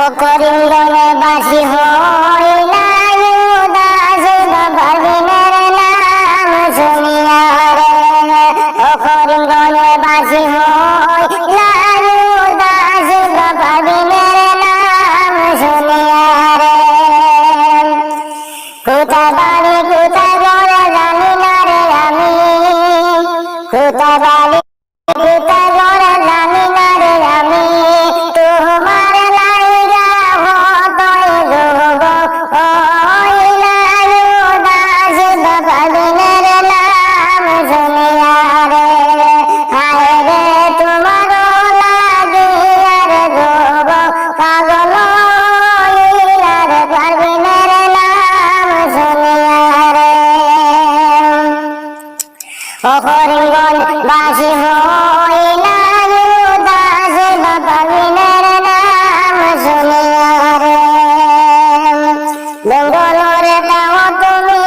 করিমগঞ্জে বাসি হইলা উদাস পারভিনের নাম শুনিয়া রে। করিমগঞ্জে বাসি হইলা উদাস পারভিনের নাম শুনিয়া রে। কোথায় বাড়ি কোথায় ঘর জানি না রে আমি, কোথায় বাড়ি কোথায় ঘর জানি না রে আমি। তোমার লাইগা হতই যোগ হইলা উদাস পারভিনের নাম শুনিয়া রে। হায় রে তোমার লাগিয়া রে যোগ পাগল হইলা রে পারভিনের নাম শুনিয়া রে। করিমগঞ্জ বাসি হইলা উদাস পারভিনের নাম শুনিয়া রে। বেঙ্গলোরে যাও তুমি,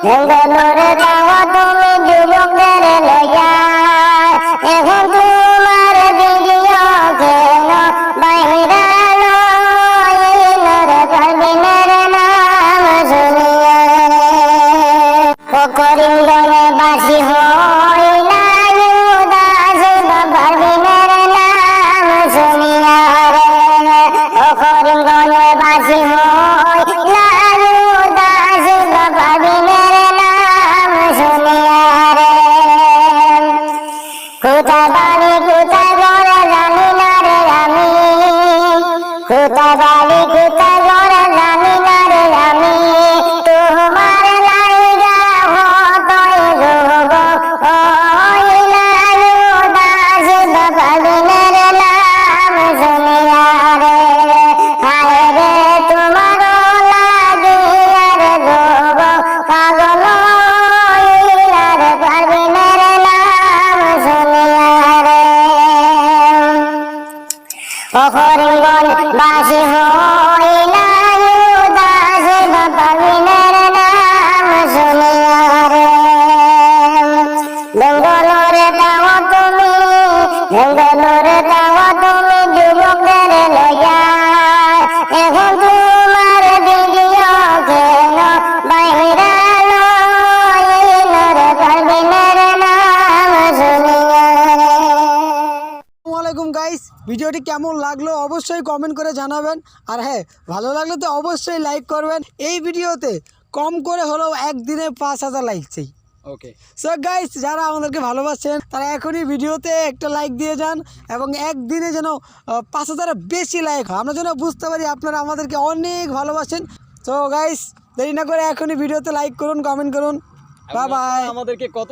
বেঙ্গলোরে যাও তুমি যুবকদের লইয়া। এখন তোমার ভিডিও কেন ভাইরাল হইল রে পারভিনের নাম শুনিয়া রে। করিমগঞ্জে বাসি হইলা উদাস পারভিনের নাম শুনিয়া রে। করিমগঞ্জে বাসি হইলা উদাস পারভিনের নাম শুনিয়া রে। কোথায় বাড়ি কোথায় ঘর জানি না রে আমি, কোথায় বাড়ি কোথায় ঘর জানি না রে আমি। তোমার লাইগা হতই যোগ হইলা উদাস পারভিনের নাম শুনিয়া রে। হায় রে তোমার লাগিয়া রে যোগ পাগল হইলা রে পারভিনের নাম শুনিয়া রে। করিমগঞ্জ বাসি হইলা উদাস পারভিনের নাম শুনিয়া রে। বেঙ্গলোরে যাও তুমি, বেঙ্গলোরে যাও তুমি যুবকদের লইয়া। এখন তোমার ভিডিও কেন ভাইরাল হইল রে পারভিনের নাম শুনিয়া রে। আসসালামু আলাইকুম গাইস, ভিডিওটি কেমন লাগলো অবশ্যই কমেন্ট করে জানাবেন। আর হ্যাঁ, ভালো লাগলে তো অবশ্যই লাইক করবেন। এই ভিডিওতে কম করে হলেও একদিনে 5000 লাইক চাই। ওকে, সো গাইস, যারা আমাদেরকে ভালোবাসেন তারা এখনই ভিডিওতে একটা লাইক দিয়ে যান এবং একদিনে যেন 5000-এর বেশি লাইক হয়, আমরা যেন বুঝতে পারি আপনারা আমাদেরকে অনেক ভালোবাসেন। সো গাইস, দেরি না করে এখনই ভিডিওতে লাইক করুন, কমেন্ট করুন। Bye bye. আমাদেরকে কত